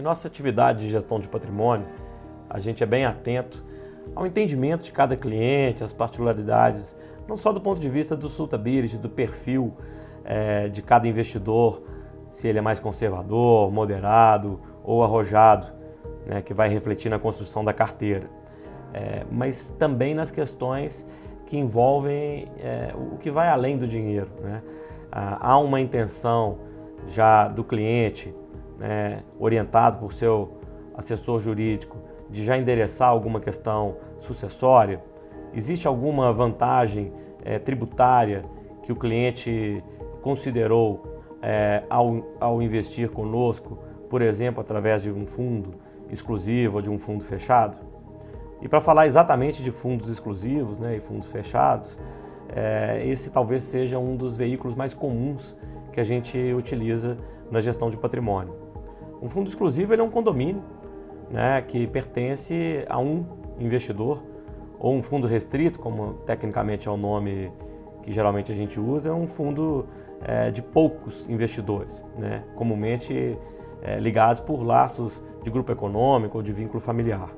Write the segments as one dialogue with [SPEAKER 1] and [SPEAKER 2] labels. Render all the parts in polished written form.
[SPEAKER 1] nossa atividade de gestão de patrimônio, a gente é bem atento ao entendimento de cada cliente, as particularidades, não só do ponto de vista do suitability, do perfil de cada investidor, se ele é mais conservador, moderado ou arrojado, né, que vai refletir na construção da carteira, mas também nas questões que envolvem o que vai além do dinheiro, né? Há uma intenção já do cliente, né, orientado por seu assessor jurídico, de já endereçar alguma questão sucessória? Existe alguma vantagem tributária que o cliente considerou ao investir conosco, por exemplo, através de um fundo exclusivo ou de um fundo fechado? E para falar exatamente de fundos exclusivos, né, e fundos fechados, esse talvez seja um dos veículos mais comuns que a gente utiliza na gestão de patrimônio. Um fundo exclusivo ele é um condomínio, né, que pertence a um investidor, ou um fundo restrito, como tecnicamente é o nome que geralmente a gente usa, é um fundo de poucos investidores, né, comumente ligados por laços de grupo econômico ou de vínculo familiar.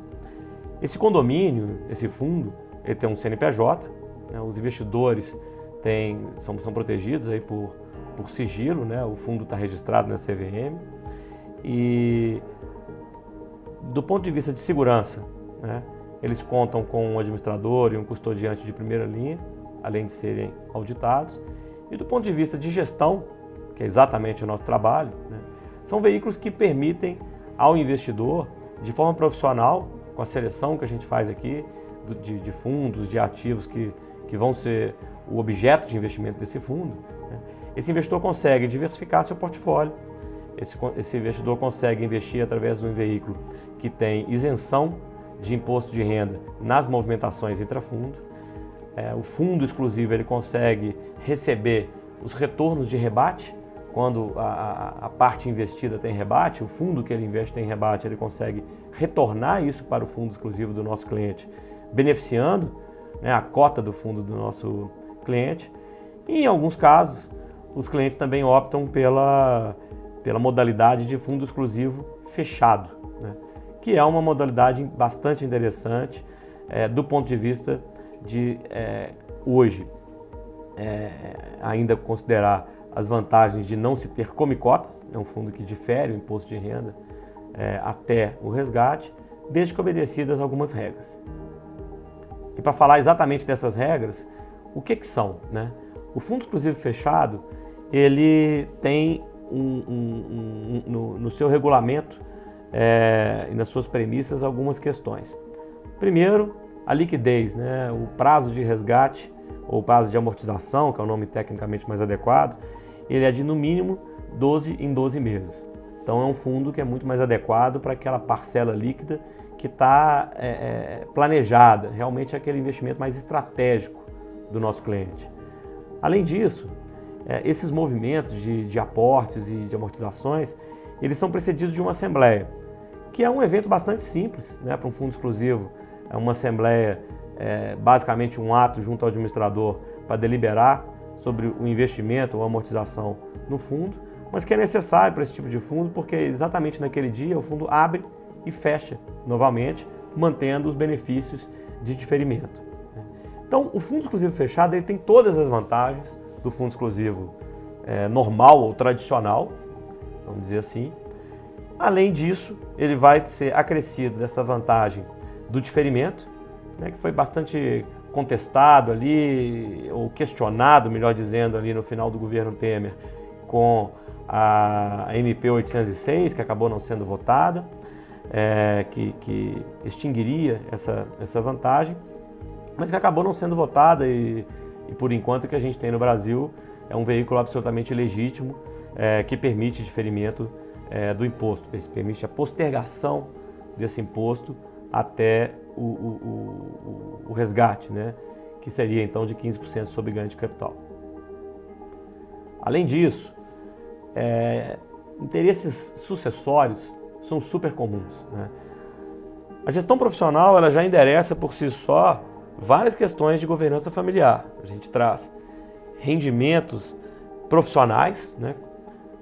[SPEAKER 1] Esse condomínio, esse fundo, ele tem um CNPJ, né, os investidores são protegidos aí por sigilo, né, o fundo está registrado na CVM, e do ponto de vista de segurança, né, eles contam com um administrador e um custodiante de primeira linha, além de serem auditados. E do ponto de vista de gestão, que é exatamente o nosso trabalho, né, são veículos que permitem ao investidor, de forma profissional, com a seleção que a gente faz aqui, de fundos, de ativos que vão ser o objeto de investimento desse fundo, né, esse investidor consegue diversificar seu portfólio, esse investidor consegue investir através de um veículo que tem isenção de imposto de renda nas movimentações intrafundo. O fundo exclusivo ele consegue receber os retornos de rebate. Quando a parte investida tem rebate, o fundo que ele investe tem rebate, ele consegue retornar isso para o fundo exclusivo do nosso cliente, beneficiando, né, a cota do fundo do nosso cliente. E em alguns casos, os clientes também optam pela modalidade de fundo exclusivo fechado, né, que é uma modalidade bastante interessante do ponto de vista de hoje ainda considerar as vantagens de não se ter comicotas, é um fundo que difere o imposto de renda até o resgate, desde que obedecidas algumas regras. E para falar exatamente dessas regras, o que são, né? O fundo exclusivo fechado, ele tem no seu regulamento e nas suas premissas algumas questões. Primeiro, a liquidez, né? O prazo de resgate ou prazo de amortização, que é o nome tecnicamente mais adequado, ele é de no mínimo 12 em 12 meses. Então é um fundo que é muito mais adequado para aquela parcela líquida que está planejada, realmente é aquele investimento mais estratégico do nosso cliente. Além disso, esses movimentos de aportes e de amortizações, eles são precedidos de uma assembleia, que é um evento bastante simples, né, para um fundo exclusivo. É uma assembleia, basicamente um ato junto ao administrador para deliberar sobre o investimento ou amortização no fundo, mas que é necessário para esse tipo de fundo porque exatamente naquele dia o fundo abre e fecha novamente, mantendo os benefícios de diferimento. Então, o fundo exclusivo fechado ele tem todas as vantagens do fundo exclusivo normal ou tradicional, vamos dizer assim. Além disso, ele vai ser acrescido dessa vantagem do diferimento, né, que foi bastante contestado ali, ou questionado, melhor dizendo, ali no final do governo Temer, com a MP 806, que acabou não sendo votada, que extinguiria essa vantagem, mas que acabou não sendo votada e por enquanto o que a gente tem no Brasil é um veículo absolutamente legítimo que permite diferimento do imposto, permite a postergação desse imposto até o resgate, né, que seria então de 15% sobre ganho de capital. Além disso, interesses sucessórios são super comuns, né? A gestão profissional ela já endereça por si só várias questões de governança familiar. A gente traz rendimentos profissionais, né,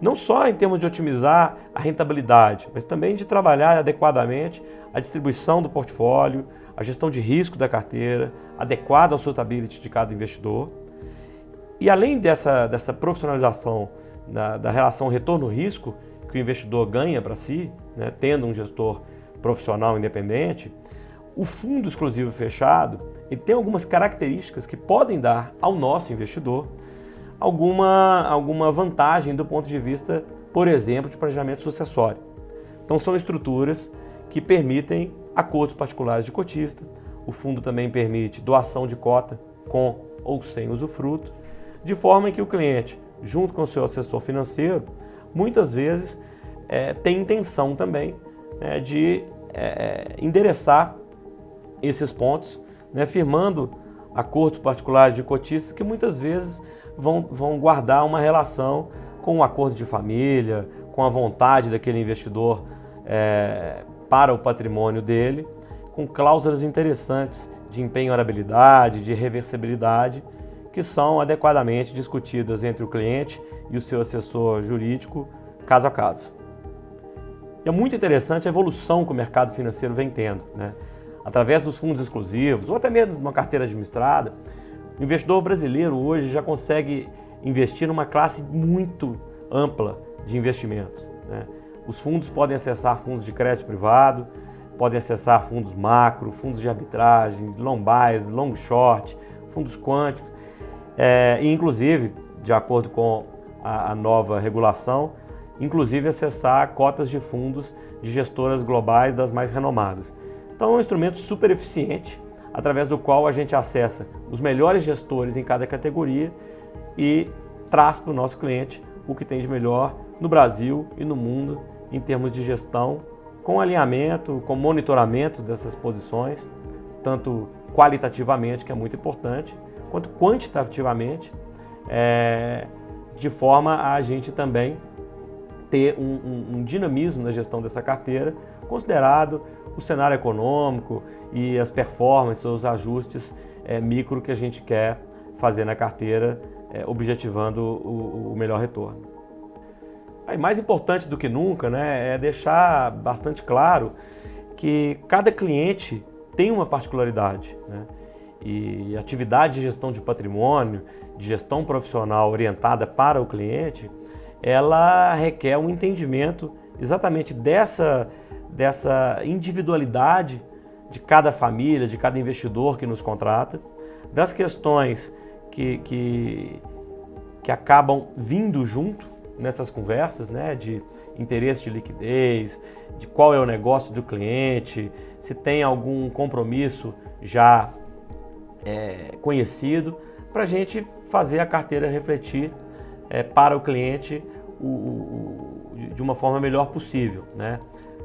[SPEAKER 1] não só em termos de otimizar a rentabilidade, mas também de trabalhar adequadamente a distribuição do portfólio, a gestão de risco da carteira, adequada ao suitability de cada investidor. E além dessa profissionalização da relação retorno-risco que o investidor ganha para si, né, tendo um gestor profissional independente, o fundo exclusivo fechado ele tem algumas características que podem dar ao nosso investidor alguma vantagem do ponto de vista, por exemplo, de planejamento sucessório. Então são estruturas que permitem acordos particulares de cotista, o fundo também permite doação de cota com ou sem usufruto, de forma que o cliente, junto com o seu assessor financeiro, muitas vezes tem intenção também de endereçar esses pontos, né, firmando acordos particulares de cotistas que muitas vezes vão guardar uma relação com um acordo de família, com a vontade daquele investidor para o patrimônio dele, com cláusulas interessantes de empenhorabilidade, de reversibilidade, que são adequadamente discutidas entre o cliente e o seu assessor jurídico, caso a caso. E é muito interessante a evolução que o mercado financeiro vem tendo, né? Através dos fundos exclusivos, ou até mesmo de uma carteira administrada, o investidor brasileiro hoje já consegue investir numa classe muito ampla de investimentos, né? Os fundos podem acessar fundos de crédito privado, podem acessar fundos macro, fundos de arbitragem, long buys, long short, fundos quânticos, e inclusive, de acordo com a nova regulação, inclusive acessar cotas de fundos de gestoras globais das mais renomadas. Então é um instrumento super eficiente, através do qual a gente acessa os melhores gestores em cada categoria e traz para o nosso cliente o que tem de melhor no Brasil e no mundo em termos de gestão, com alinhamento, com monitoramento dessas posições, tanto qualitativamente, que é muito importante, quanto quantitativamente, de forma a gente também ter um dinamismo na gestão dessa carteira, considerado o cenário econômico e as performances, os ajustes micro que a gente quer fazer na carteira, objetivando o melhor retorno. E mais importante do que nunca, né, é deixar bastante claro que cada cliente tem uma particularidade, né? E atividade de gestão de patrimônio, de gestão profissional orientada para o cliente, ela requer um entendimento exatamente dessa individualidade de cada família, de cada investidor que nos contrata, das questões que acabam vindo junto nessas conversas, né, de interesse de liquidez, de qual é o negócio do cliente, se tem algum compromisso já conhecido, para a gente fazer a carteira refletir para o cliente de uma forma melhor possível, né?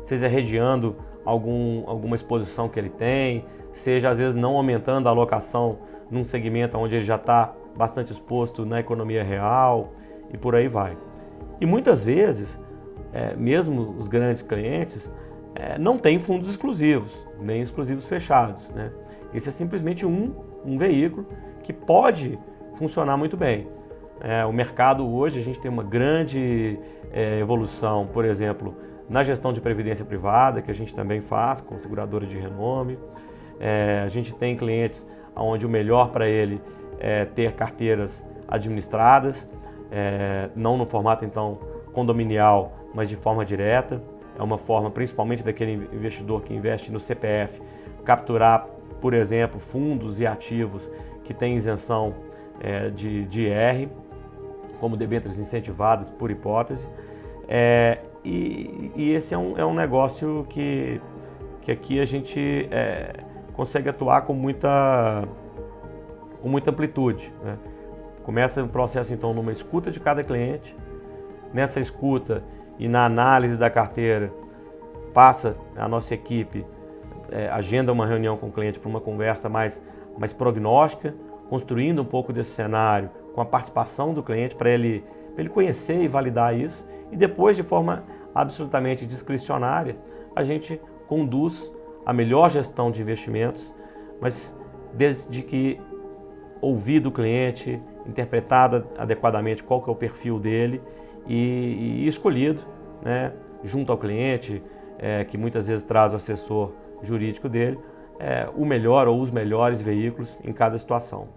[SPEAKER 1] Seja redeando alguma exposição que ele tem, seja às vezes não aumentando a alocação num segmento onde ele já está bastante exposto na economia real e por aí vai. E muitas vezes, mesmo os grandes clientes, não têm fundos exclusivos, nem exclusivos fechados, né? Esse é simplesmente um veículo que pode funcionar muito bem. O mercado hoje, a gente tem uma grande evolução, por exemplo, na gestão de previdência privada, que a gente também faz com seguradora de renome. A gente tem clientes onde o melhor para ele é ter carteiras administradas, não no formato então condominial, mas de forma direta. É uma forma principalmente daquele investidor que investe no CPF, capturar, por exemplo, fundos e ativos que têm isenção de IR, como debêntures incentivadas por hipótese. E esse é um negócio que aqui a gente consegue atuar com muita amplitude, né? Começa o processo então numa escuta de cada cliente, nessa escuta e na análise da carteira passa a nossa equipe, agenda uma reunião com o cliente para uma conversa mais prognóstica, construindo um pouco desse cenário com a participação do cliente para ele conhecer e validar isso, e depois, de forma absolutamente discricionária, a gente conduz a melhor gestão de investimentos, mas desde que ouvido o cliente, interpretado adequadamente qual que é o perfil dele e escolhido, né, junto ao cliente, que muitas vezes traz o assessor jurídico dele, o melhor ou os melhores veículos em cada situação.